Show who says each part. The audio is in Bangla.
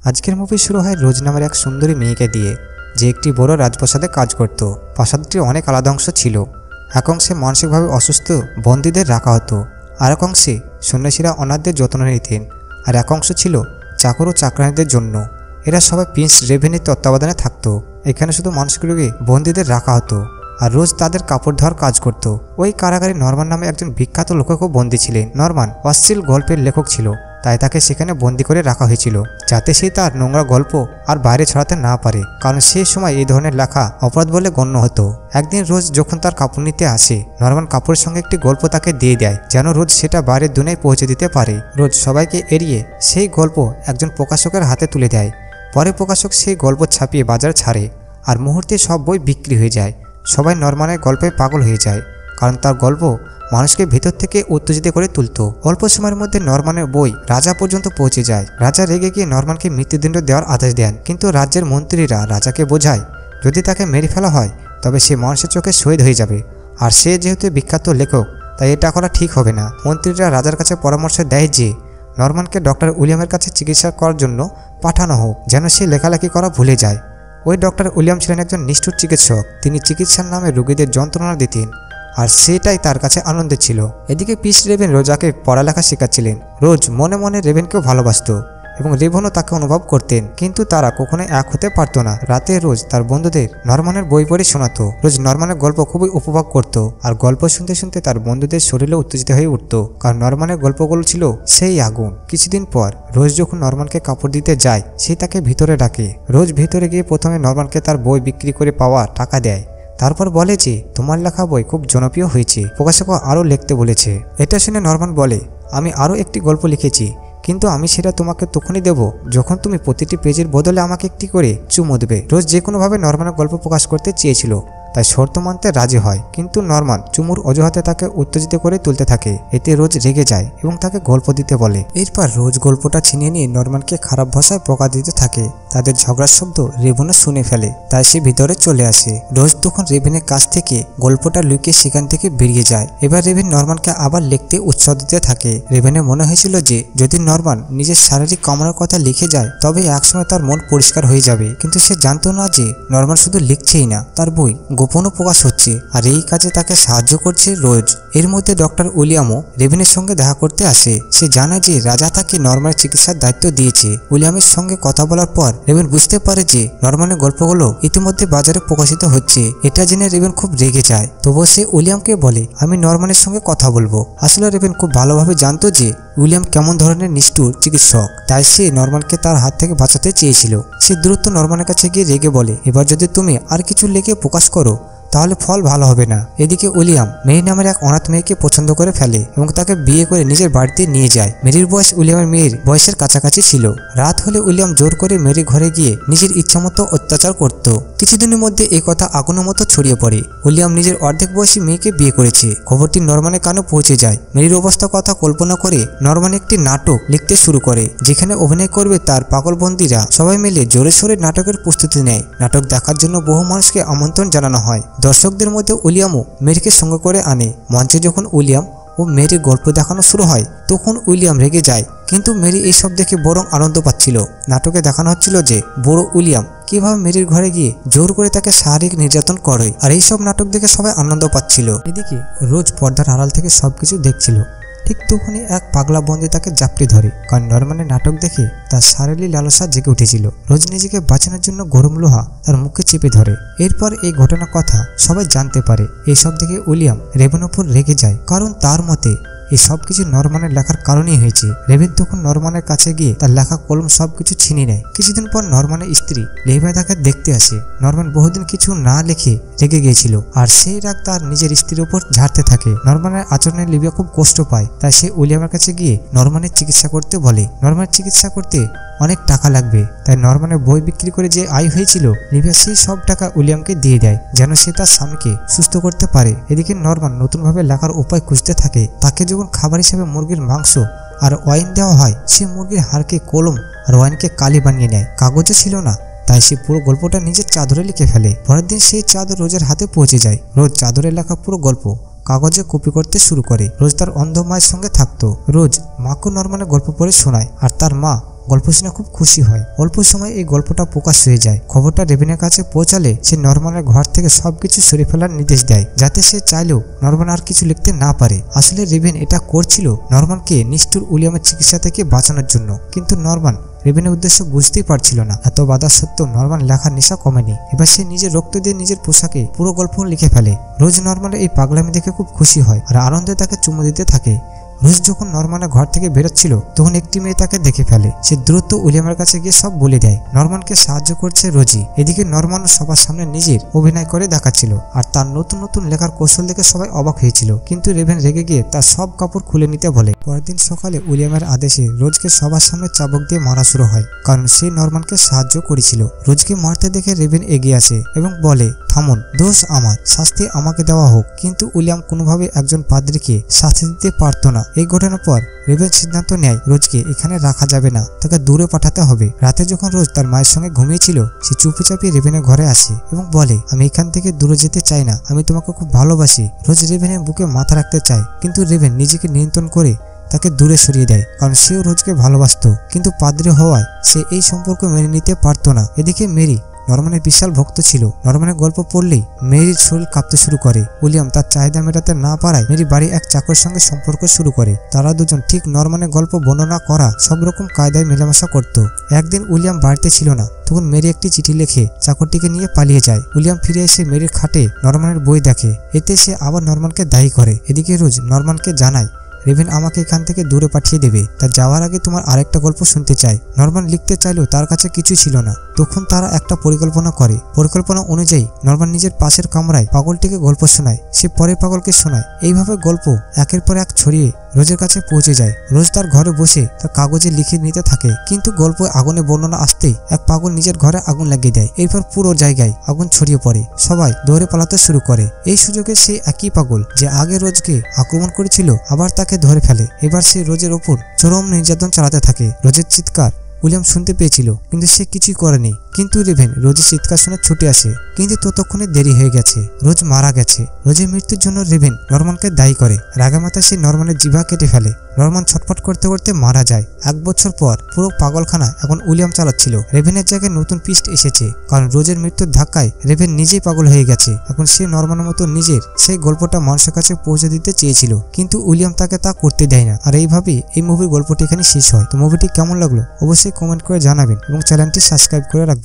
Speaker 1: আজকের মুভি শুরু হয় রোজ নামের এক সুন্দরী মেয়েকে দিয়ে, যে একটি বড় রাজপ্রাসাদে কাজ করত। প্রাসাদটির অনেক আলাদা অংশ ছিল। এক অংশে মানসিকভাবে অসুস্থ বন্দীদের রাখা হতো, আর এক অংশে সন্ন্যাসীরা অনাথদের যত্ন নিতেন, আর এক অংশ ছিল চাকর ও চাকরানীদের জন্য। এরা সবাই প্রিন্স রেভেনের তত্ত্বাবধানে থাকতো। এখানে শুধু মানসিক রোগী বন্দীদের রাখা হতো, আর রোজ তাদের কাপড় ধোয়ার কাজ করত। ওই কারাগারে নরমান নামে একজন বিখ্যাত লেখকও বন্দী ছিলেন। নরমান অশ্লীল গল্পের লেখক ছিল, তাই তাকে সেখানে বন্দি করে রাখা হয়েছিল, যাতে সে তার নোংরা গল্প আর বাইরে ছড়াতে না পারে, কারণ সেই সময় এই ধরনের লেখা অপরাধ বলে গণ্য হতো। একদিন রোজ যখন তার কাপড় নিতে আসে, নরমান কাপড়ের সঙ্গে একটি গল্প তাকে দিয়ে দেয়, যেন রোজ সেটা বাইরের দুনিয়ায় পৌঁছে দিতে পারে। রোজ সবাইকে এড়িয়ে সেই গল্প একজন প্রকাশকের হাতে তুলে দেয়। পরে প্রকাশক সেই গল্প ছাপিয়ে বাজারে ছাড়ে, আর মুহূর্তে সব বই বিক্রি হয়ে যায়। সবাই নরমানের গল্পে পাগল হয়ে যায়, কারণ তার গল্প মানুষকে ভেতর থেকে উত্তেজিত করে তুলত। অল্প সময়ের মধ্যে নরমানের বই রাজা পর্যন্ত পৌঁছে যায়। রাজা রেগে গিয়ে নরমানকে মৃত্যুদণ্ড দেওয়ার আদেশ দেন, কিন্তু রাজ্যের মন্ত্রীরা রাজাকে বোঝায় যদি তাকে মেরে ফেলা হয় তবে সে মানুষের চোখে শহীদ হয়ে যাবে, আর সে যেহেতু বিখ্যাত লেখক তাই এটা করা ঠিক হবে না। মন্ত্রীরা রাজার কাছে পরামর্শ দেয় যে নরমানকে ডক্টর উইলিয়ামের কাছে চিকিৎসা করার জন্য পাঠানো হোক, যেন সে লেখালেখি করা ভুলে যায়। ওই ডক্টর উইলিয়াম ছিলেন একজন নিষ্ঠুর চিকিৎসক। তিনি চিকিৎসার নামে রোগীদের যন্ত্রণা দিতেন, আর সেটাই তার কাছে আনন্দের ছিল। এদিকে প্রিন্স রেভেন রোজাকে পড়ালেখা শেখাচ্ছিলেন। রোজ মনে মনে রেভেনকেও ভালোবাসত এবং রেভেনও তাকে অনুভব করতেন, কিন্তু তারা কখনোই এক হতে পারত না। রাতে রোজ তার বন্ধুদের নরমানের বই পড়ে শোনাতো। রোজ নরমানের গল্প খুবই উপভোগ করত, আর গল্প শুনতে শুনতে তার বন্ধুদের শরীরে উত্তেজিত হয়ে উঠত, কারণ নরমানের গল্পগুলো ছিল সেই আগুন। কিছুদিন পর রোজ যখন নরমানকে কাপড় দিতে যায়, সে তাকে ভিতরে ডাকে। রোজ ভিতরে গিয়ে প্রথমে নরমানকে তার বই বিক্রি করে পাওয়া টাকা দেয়, তারপর বলে যে তোমার লেখা বই খুব জনপ্রিয় হয়েছে, প্রকাশকও আরও লিখতে বলেছে। এটা শুনে নরমান বলে, আমি আরও একটি গল্প লিখেছি, কিন্তু আমি সেটা তোমাকে তখনই দেব যখন তুমি প্রতিটি পেজের বদলে আমাকে একটি করে চুমু দেবে। রোজ যে কোনোভাবে নরমানের গল্প প্রকাশ করতে চেয়েছিল, তাই শর্ত মানতে রাজি হয়, কিন্তু নরমান চুমুর অজুহাতে তাকে উত্তেজিত করে তুলতে থাকে। এতে রোজ রেগে যায় এবং তাকে গল্প দিতে বলে। এরপর রোজ গল্পটা ছিনিয়ে নিয়ে নরমানকে খারাপ ভাষায় বকা দিতে থাকে। তাদের ঝগড়ার শব্দ রেভেনও শুনে ফেলে, তাই সে ভিতরে চলে আসে। রোজ তখন রেভেনের কাছ থেকে গল্পটা লুকিয়ে সেখান থেকে বেরিয়ে যায়। এবার রেভেন নরমানকে আবার লিখতে উৎসাহ দিতে থাকে। রেভেনের মনে হয়েছিল যে যদি নরমান নিজের শারীরিক কামনার কথা লিখে যায় তবে একসময় তার মন পরিষ্কার হয়ে যাবে, কিন্তু সে জানতো না যে নরমান শুধু লিখছেই না, তার বই গোপনও প্রকাশ হচ্ছে, আর এই কাজে তাকে সাহায্য করছে রোজ। এর মধ্যে ডক্টর উইলিয়ামও রেভেনের সঙ্গে দেখা করতে আসে। সে জানে যে রাজা তাকে নরমানের চিকিৎসার দায়িত্ব দিয়েছে। উইলিয়ামের সঙ্গে কথা বলার পর রেভেন বুঝতে পারে যে নরমানের গল্পগুলো ইতিমধ্যে বাজারে প্রকাশিত হচ্ছে। এটা জেনে রেভেন খুব রেগে যায়, তবুও সে উইলিয়ামকে বলে আমি নরমানের সঙ্গে কথা বলবো। আসলে রেভেন খুব ভালোভাবে জানতো যে উইলিয়াম কেমন ধরনের নিষ্ঠুর চিকিৎসক, তাই সে নরমানকে তার হাত থেকে বাঁচাতে চেয়েছিল। সে দ্রুত নরমানের কাছে গিয়ে রেগে বলে, এবার যদি তুমি আর কিছু লিখে প্রকাশ করো তাহলে ফল ভালো হবে না। এদিকে উইলিয়াম মেরি নামের এক অনাথ মেয়েকে পছন্দ করে ফেলে এবং তাকে বিয়ে করে নিজের বাড়িতে নিয়ে যায়। মেরির বয়স উইলিয়ামের মেয়ের বয়সের কাছাকাছি ছিল। রাত হলে উইলিয়াম জোর করে মেরির ঘরে গিয়ে নিজের ইচ্ছামতো অত্যাচার করত। কিছুদিনের মধ্যে এই কথা আগুনের মতো ছড়িয়ে পড়ে। উইলিয়াম নিজের অর্ধেক বয়সী মেয়েকে বিয়ে করেছে। খবরটি নরমানের কানে পৌঁছে যায়। মেরির অবস্থা কথা কল্পনা করে নরমান একটি নাটক লিখতে শুরু করে, যেখানে অভিনয় করবে তার পাগলবন্দীরা। সবাই মিলে জোরে সোরে নাটকের প্রস্তুতি নেয়। নাটক দেখার জন্য বহু মানুষকে আমন্ত্রণ জানানো হয়। দর্শকদের মধ্যে উইলিয়ামও মেরিকে সঙ্গে করে আনে। মঞ্চে যখন উইলিয়াম ও মেরির গল্প দেখানো শুরু হয় তখন উইলিয়াম রেগে যায়, কিন্তু মেরি এইসব দেখে বরং আনন্দ পাচ্ছিল। নাটকে দেখানো হচ্ছিল যে বড় উইলিয়াম কিভাবে মেরির ঘরে গিয়ে জোর করে তাকে শারীরিক নির্যাতন করে, আর এইসব নাটক দেখে সবাই আনন্দ পাচ্ছিল। এদিকে রোজ পর্দার আড়াল থেকে সবকিছু দেখছিল। ঠিক তখনই এক পাগলা বন্দী তাকে জাপটে ধরে, কারণ নরমানের নাটক দেখে তার শারীরিক লালসা জেগে উঠেছিল। রোজ নিজেকে বাঁচানোর জন্য গরম লোহা তার মুখে চেপে ধরে। এরপর এই ঘটনার কথা সবাই জানতে পারে। এইসব দেখে উইলিয়াম রেভেনের উপর রেগে যায়, কারণ তার মতে এই সবকিছু নরমানের লেখার কারণেই হয়েছে। রেভেন তখন নরমানের কাছে গিয়ে তার লেখা কলম সবকিছু ছিনিয়ে নেয়। কিছুদিন পর নরমানের স্ত্রী লেভা তাকে দেখতে আসে। নরমান বহুদিন কিছু না লিখে রেগে গিয়েছিল, আর সেই রাগ তার নিজের স্ত্রীর উপর ঝাড়তে থাকে। নরমানের আচরণে লিবিয়া খুব কষ্ট পায়, তাই সে উইলিয়ামের কাছে গিয়ে নরমানের চিকিৎসা করতে বলে। নরমানের চিকিৎসা করতে অনেক টাকা লাগবে, তাই নরমানের বই বিক্রি করে যে আয় হয়েছিল লিবিয়া সেই সব টাকা উইলিয়ামকে দিয়ে দেয়, যেন সে তার স্বামীকে সুস্থ করতে পারে। এদিকে নরমান নতুনভাবে লেখার উপায় খুঁজতে থাকে। তাকে যখন খাবার হিসেবে মুরগির মাংস আর ওয়াইন দেওয়া হয়, সে মুরগির হাড়কে কলম আর ওয়াইনকে কালি বানিয়ে নেয়। কাগজে ছিল না, তাই সে পুরো গল্পটা নিজের চাদরে লিখে ফেলে। পরের দিন সেই চাদর রোজের হাতে পৌঁছে যায়। রোজ চাদরে লেখা পুরো গল্প কাগজে কপি করতে শুরু করে। রোজ তার অন্ধ মায়ের সঙ্গে থাকতো। রোজ মাকে নরমানের গল্প পড়ে শোনায়, আর তার মা গল্প শুনে খুব খুশি হয়। অল্প সময় এই গল্পটা প্রকাশ হয়ে যায়। খবরটা রেভেনের কাছে পৌঁছালে সে নরম্যানের ঘর থেকে সবকিছু সরিয়ে ফেলার নির্দেশ দেয়, যাতে সে চাইলেও নরম্যান আর কিছু লিখতে না পারে। আসলে রেভেন এটা করছিল নরম্যানকে নিষ্ঠুর উইলিয়ামের চিকিৎসা থেকে বাঁচানোর জন্য, কিন্তু নরম্যান রেভেনের উদ্দেশ্য বুঝতেই পারছিল না। এত বাধা সত্ত্বেও নরম্যান লেখার নেশা কমেনি। এবার সে নিজের রক্ত দিয়ে নিজের পোশাকে পুরো গল্প লিখে ফেলে। রোজ নরম্যানের এই পাগলামি দেখে খুব খুশি হয় আর আনন্দে তাকে চুমু দিতে থাকে। রোজ যখন নরম্যানের ঘর থেকে বেরোচ্ছিল তখন একটি মেয়ে তাকে দেখে ফেলে। সে দ্রুত উইলিয়ামের কাছে গিয়ে সব বলে দেয়। নরম্যানকে সাহায্য করছে রোজি। এদিকে নরম্যান সবার সামনে নিজের অভিনয় করে দেখাচ্ছিল আর তার নতুন নতুন লেখার কৌশল দেখে সবাই অবাক হয়েছিল। কিন্তু রেভেন রেগে গিয়ে তার সব কাপড় খুলে নিতে বলে। পরের দিন সকালে উইলিয়ামের আদেশে রোজকে সবার সামনে চাবুক দিয়ে মারা শুরু হয়, কারণ সে নরম্যানকে সাহায্য করেছিল। রোজকে মারতে দেখে রেভেন এগিয়ে আসে এবং বলে, থামুন, দোষ আমার, শাস্তি আমাকে দেওয়া হোক। কিন্তু উইলিয়াম কোনোভাবে একজন পাদ্রীকে শাস্তি দিতে পারত না। এই ঘটনার পর রেভেন সিদ্ধান্ত নেয় রোজকে এখানে রাখা যাবে না, তাকে দূরে পাঠাতে হবে। রাতে যখন রোজ তার মায়ের সঙ্গে ঘুমিয়েছিল, সে চুপি চাপি রেভেনের ঘরে আসে এবং বলে, আমি এখান থেকে দূরে যেতে চাই না, আমি তোমাকে খুব ভালোবাসি। রোজ রেভেনের বুকে মাথা রাখতে চায়, কিন্তু রেভেন নিজেকে নিয়ন্ত্রণ করে তাকে দূরে সরিয়ে দেয়, কারণ সেও রোজকে ভালোবাসত। কিন্তু পাদ্রী হওয়ায় সে এই সম্পর্ক মেনে নিতে পারত না। এদিকে মেরি নরম্যানের বিশাল ভক্ত ছিল। নরম্যানের গল্প পড়লেই মেরির শরীর কাঁপতে শুরু করে। উইলিয়াম তার চাহিদা মেটাতে না পারায় মেরি বাড়ি এক চাকরের সঙ্গে সম্পর্ক শুরু করে। তারা দুজন ঠিক নরম্যানের গল্প বর্ণনা করা সব রকম কায়দায় মেলামেশা করত। একদিন উইলিয়াম বাড়িতে ছিল না, তখন মেরি একটি চিঠি লিখে চাকরটিকে নিয়ে পালিয়ে যায়। উইলিয়াম ফিরে এসে মেরির খাটে নরম্যানের বই দেখে। এতে সে আবার নরম্যানকে দায়ী করে। এদিকে রোজ নরম্যানকে জানায়, রেভেন আমাকে এখান থেকে দূরে পাঠিয়ে দেবে, তা যাওয়ার আগে তোমার আরেকটা গল্প শুনতে চাই। নরম্যান লিখতে চাইলেও তার কাছে কিছুই ছিল না। তখন তারা একটা পরিকল্পনা করে। পরিকল্পনা অনুযায়ী নরম্যান নিজের পাশের কামরায় পাগলটিকে গল্প শোনায়, সে পরে পাগলকে শোনায়। এইভাবে গল্প একের পর এক ছড়িয়ে রোজের কাছে পৌঁছে যায়। রোজ তার ঘরে বসে তার কাগজে লিখে নিতে থাকে, কিন্তু গল্প আগুনে বর্ণনা আসতেই এক পাগল নিজের ঘরে আগুন লাগিয়ে দেয়। এরপর পুরো জায়গায় আগুন ছড়িয়ে পড়ে, সবাই দৌড়ে পালাতে শুরু করে। এই সুযোগে সেই একই পাগল যে আগে রোজকে আক্রমণ করেছিল আবার তাকে ধরে ফেলে। এবার সে রোজের ওপর চরম নির্যাতন চালাতে থাকে। রোজের চিৎকার উইলিয়াম শুনতে পেয়েছিল, কিন্তু সে কিছুই করেনি। কিন্তু রেভেন রোজের চিৎকার শুনে ছুটে আসে, কিন্তু ততক্ষণে দেরি হয়ে গেছে। রোজ মারা গেছে। রোজের মৃত্যুর জন্য রেভেন নরম্যানকে দায়ী করে। রাগামাতা সে নরম্যানের জিভা কেটে ফেলে। নরম্যান ছটফট করতে করতে মারা যায়। 1 বছর পর পুরো পাগলখানা এখন উইলিয়াম চালাচ্ছিল। রেভেনের জায়গায় নতুন পিস্ট এসেছে, কারণ রোজের মৃত্যুর ধাক্কায় রেভেন নিজেই পাগল হয়ে গেছে। এখন সে নরম্যানের মতো নিজের সেই গল্পটা মানুষের কাছে পৌঁছে দিতে চেয়েছিল, কিন্তু উইলিয়াম তাকে তা করতে দেয় না। আর এইভাবেই এই মুভির গল্পটি এখানে শেষ হয়। তো মুভিটি কেমন লাগলো অবশ্যই কমেন্ট করে জানাবেন এবং চ্যানেলটি সাবস্ক্রাইব করে রাখবেন।